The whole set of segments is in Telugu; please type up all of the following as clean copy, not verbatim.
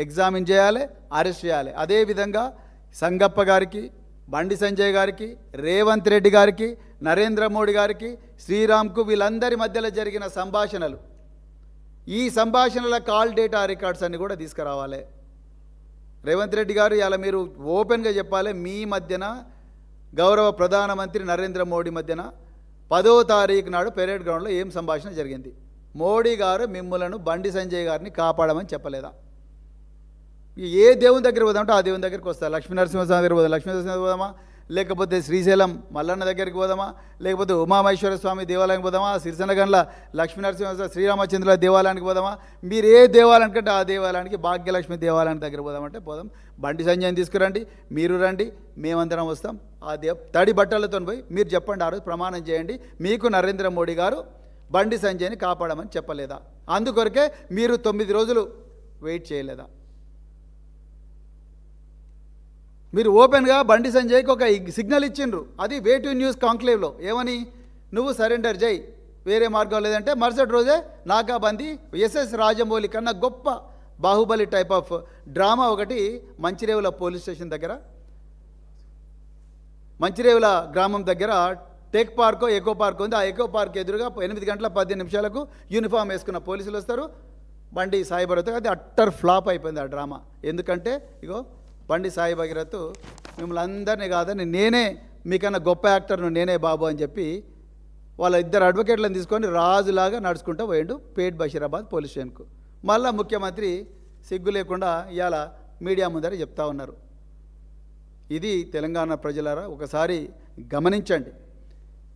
ఎగ్జామిన్ చేయాలి, అరెస్ట్ చేయాలి. అదేవిధంగా సంగప్ప గారికి, బండి సంజయ్ గారికి, రేవంత్ రెడ్డి గారికి, నరేంద్ర మోడీ గారికి, శ్రీరామ్కు వీళ్ళందరి మధ్యలో జరిగిన సంభాషణలు, ఈ సంభాషణల కాల్ డేటా రికార్డ్స్ అన్ని కూడా తీసుకురావాలి. రేవంత్ రెడ్డి గారు ఇలా మీరు ఓపెన్గా చెప్పాలి, మీ మధ్యన గౌరవ ప్రధానమంత్రి నరేంద్ర మోడీ మధ్యన 10వ తారీఖు నాడు పెరేడ్ గ్రౌండ్లో ఏం సంభాషణ జరిగింది? మోడీ గారు మిమ్మలను బండి సంజయ్ గారిని కాపాడమని చెప్పలేదా? ఏ దేవుని దగ్గర పోదామంటే ఆ దేవుని దగ్గరికి వస్తా. లక్ష్మీనరసింహస్వామి దగ్గర పోదాం, లక్ష్మీనరసింహ పోదామా, లేకపోతే శ్రీశైలం మల్లన్న దగ్గరికి పోదామా, లేకపోతే ఉమామహేశ్వర స్వామి దేవాలయానికి పోదామా, సిరిసనగండ్ల లక్ష్మీనరసింహ శ్రీరామచంద్రుల దేవాలయానికి పోదామా, మీరు ఏ దేవాలయం కంటే ఆ దేవాలయానికి, భాగ్యలక్ష్మి దేవాలయానికి దగ్గర పోదామంటే పోదాం. బండి సంజయ్ని తీసుకురండి, మీరు రండి, మేమందరం వస్తాం. ఆ తడి బట్టలతో పోయి మీరు చెప్పండి, ఆ రోజు ప్రమాణం చేయండి, మీకు నరేంద్ర మోడీ గారు బండి సంజయ్ని కాపాడమని చెప్పలేదా? అందుకొరకే మీరు 9 రోజులు వెయిట్ చేయలేదా? మీరు ఓపెన్గా బండి సంజయ్కి ఒక సిగ్నల్ ఇచ్చిండ్రు, అది వే టు న్యూస్ కాంక్లేవ్లో. ఏమని? నువ్వు సరెండర్ చేయి, వేరే మార్గం లేదంటే మరుసటి రోజే నాకాబందీ ఎస్ఎస్ రాజమౌళి కన్నా గొప్ప బాహుబలి టైప్ ఆఫ్ డ్రామా ఒకటి మంచిరేవుల పోలీస్ స్టేషన్ దగ్గర, మంచిరేవుల గ్రామం దగ్గర టెక్ పార్కో ఎకో పార్క్ ఉంది. ఆ ఎకో పార్క్ ఎదురుగా 8 గంటల 15 నిమిషాలకు యూనిఫామ్ వేసుకున్న పోలీసులు వస్తారు, బండి సాయి భగీరథ్. అది అట్టర్ ఫ్లాప్ అయిపోయింది ఆ డ్రామా. ఎందుకంటే ఇగో బండి సాయి భగీరథ్ మిమ్మల్ని అందరినీ కాదని నేనే మీకన్నా గొప్ప యాక్టర్ను నేనే బాబు అని చెప్పి వాళ్ళ 2 అడ్వకేట్లను తీసుకొని రాజులాగా నడుచుకుంటూ పోయిండు పేట్ బషీరాబాద్ పోలీస్ స్టేషన్కు. మళ్ళా ముఖ్యమంత్రి సిగ్గు లేకుండా ఇవాళ మీడియా ముందర చెప్తా ఉన్నారు. ఇది తెలంగాణ ప్రజలారా ఒకసారి గమనించండి.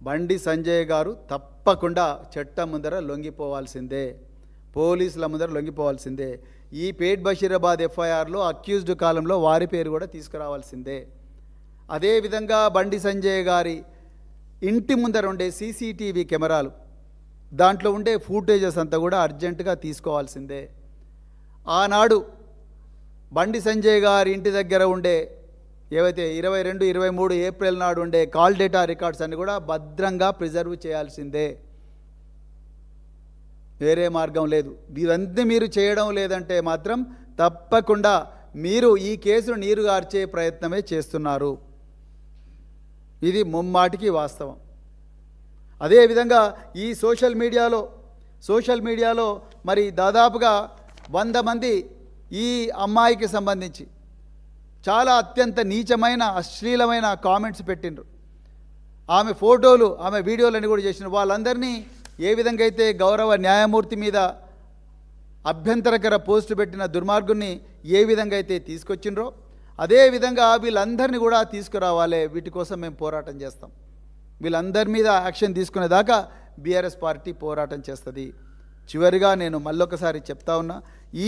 బండి సంజయ్ గారు తప్పకుండా చట్టం ముందర లొంగిపోవాల్సిందే, పోలీసుల ముందర లొంగిపోవాల్సిందే. ఈ పేట్ బషీరాబాద్ ఎఫ్ఐఆర్లో అక్యూజ్డ్ కాలంలో వారి పేరు కూడా తీసుకురావాల్సిందే. అదేవిధంగా బండి సంజయ్ గారి ఇంటి ముందర ఉండే సీసీటీవీ కెమెరాలు, దాంట్లో ఉండే ఫూటేజెస్ అంతా కూడా అర్జెంటుగా తీసుకోవాల్సిందే. ఆనాడు బండి సంజయ్ గారి ఇంటి దగ్గర ఉండే ఏవైతే 22, 23 ఏప్రిల్ నాడు ఉండే కాల్ డేటా రికార్డ్స్ అన్ని కూడా భద్రంగా ప్రిజర్వ్ చేయాల్సిందే, వేరే మార్గం లేదు. ఇవన్నీ మీరు చేయడం లేదంటే మాత్రం తప్పకుండా మీరు ఈ కేసును నీరుగార్చే ప్రయత్నమే చేస్తున్నారు. ఇది ముమ్మాటికి వాస్తవం. అదేవిధంగా ఈ సోషల్ మీడియాలో మరి దాదాపుగా 100 మంది ఈ అమ్మాయికి సంబంధించి చాలా అత్యంత నీచమైన అశ్లీలమైన కామెంట్స్ పెట్టిండ్రు. ఆమె ఫోటోలు, ఆమె వీడియోలన్నీ కూడా చేసినారు. వాళ్ళందరినీ ఏ విధంగా అయితే గౌరవ న్యాయమూర్తి మీద అభ్యంతరకర పోస్టు పెట్టిన దుర్మార్గుని ఏ విధంగా అయితే తీసుకొచ్చిండ్రో అదేవిధంగా వీళ్ళందరినీ కూడా తీసుకురావాలి. వీటి కోసం మేము పోరాటం చేస్తాం. వీళ్ళందరి మీద యాక్షన్ తీసుకునేదాకా బీఆర్ఎస్ పార్టీ పోరాటం చేస్తుంది. చివరిగా నేను మళ్ళొకసారి చెప్తా ఉన్నా,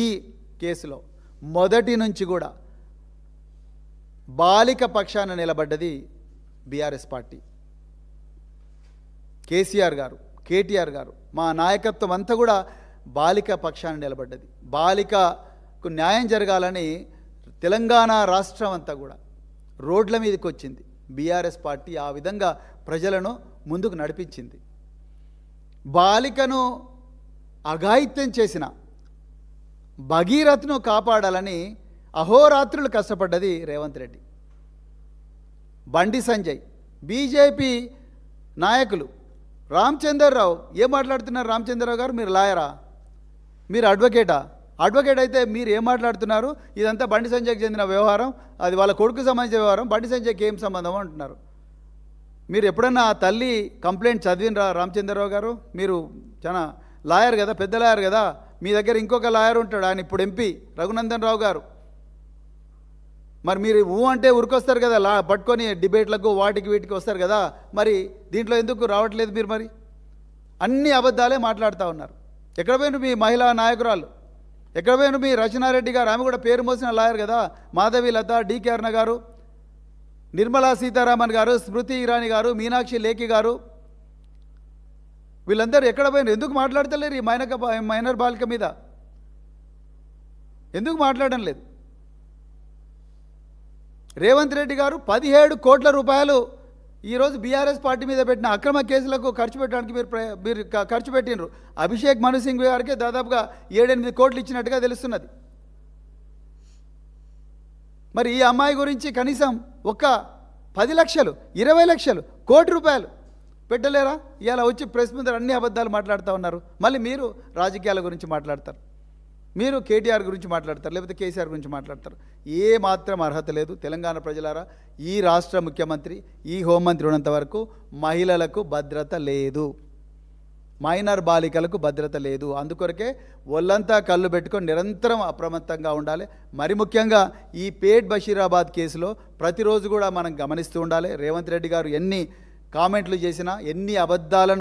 ఈ కేసులో మొదటి నుంచి కూడా బాలిక పక్షాన నిలబడ్డది బీఆర్ఎస్ పార్టీ. కేసీఆర్ గారు, కేటీఆర్ గారు, మా నాయకత్వం అంతా కూడా బాలిక పక్షాన నిలబడ్డది. బాలికకు న్యాయం జరగాలని తెలంగాణ రాష్ట్రం అంతా కూడా రోడ్ల మీదకి వచ్చింది. బీఆర్ఎస్ పార్టీ ఆ విధంగా ప్రజలను ముందుకు నడిపించింది. బాలికను అఘాయిత్యం చేసిన భగీరథ్ను కాపాడాలని అహోరాత్రులు కష్టపడ్డది రేవంత్ రెడ్డి. బండి సంజయ్, బీజేపీ నాయకులు, రామచంద్రరావు ఏం మాట్లాడుతున్నారు? రామచంద్రరావు గారు, మీరు లాయరా? మీరు అడ్వకేటా? అడ్వకేట్ అయితే మీరు ఏం మాట్లాడుతున్నారు? ఇదంతా బండి సంజయ్కి చెందిన వ్యవహారం, అది వాళ్ళ కొడుకు సంబంధించిన వ్యవహారం, బండి సంజయ్కి ఏం సంబంధం అంటున్నారు. మీరు ఎప్పుడన్నా తల్లి కంప్లైంట్ చదివినరా రామచంద్రరావు గారు? మీరు చాలా లాయర్ కదా, పెద్ద లాయర్ కదా, మీ దగ్గర ఇంకొక లాయర్ ఉంటాడు, ఆయన ఇప్పుడు ఎంపీ రఘునందన్ రావు గారు. మరి మీరు అంటే ఉరికొస్తారు కదా, పట్టుకొని డిబేట్లకు వాటికి వీటికి వస్తారు కదా, మరి దీంట్లో ఎందుకు రావట్లేదు మీరు? మరి అన్ని అబద్ధాలే మాట్లాడుతూ ఉన్నారు. ఎక్కడ పోయిన మీ మహిళా నాయకురాలు, ఎక్కడ పోయిన మీ రచనారెడ్డి గారు, ఆమె కూడా పేరు మోసిన లాయర్ కదా, మాధవి లత, డికే అరుణ గారు, నిర్మలా సీతారామన్ గారు, స్మృతి ఇరానీ గారు, మీనాక్షి లేఖి గారు, వీళ్ళందరూ ఎక్కడ పోయినారు? ఎందుకు మాట్లాడతలేరు ఈ మైనర్ బాలిక మీద? ఎందుకు మాట్లాడడం లేదు? రేవంత్ రెడ్డి గారు 17 కోట్ల రూపాయలు ఈరోజు బీఆర్ఎస్ పార్టీ మీద పెట్టిన అక్రమ కేసులకు ఖర్చు పెట్టడానికి మీరు ఖర్చు పెట్టినరు. అభిషేక్ మను సింఘ్ గారికి దాదాపుగా 7-8 కోట్లు ఇచ్చినట్టుగా తెలుస్తున్నది. మరి ఈ అమ్మాయి గురించి కనీసం ఒక 10 లక్షలు 20 లక్షలు కోటి రూపాయలు పెట్టలేరా? ఇలా వచ్చి ప్రెస్ ముందర అన్ని అబద్ధాలు మాట్లాడుతూ ఉన్నారు. మళ్ళీ మీరు రాజకీయాల గురించి మాట్లాడతారు, మీరు కేటీఆర్ గురించి మాట్లాడతారు, లేకపోతే కేసీఆర్ గురించి మాట్లాడతారు. ఏ మాత్రం అర్హత లేదు. తెలంగాణ ప్రజలారా, ఈ రాష్ట్ర ముఖ్యమంత్రి, ఈ హోంమంత్రి ఉన్నంత వరకు మహిళలకు భద్రత లేదు, మైనర్ బాలికలకు భద్రత లేదు. అందుకొరకే ఒళ్ళంతా కళ్ళు పెట్టుకొని నిరంతరం అప్రమత్తంగా ఉండాలి. మరి ముఖ్యంగా ఈ పేట్ బషీరాబాద్ కేసులో ప్రతిరోజు కూడా మనం గమనిస్తూ ఉండాలి. రేవంత్ రెడ్డి గారు ఎన్ని కామెంట్లు చేసినా, ఎన్ని అబద్ధాలను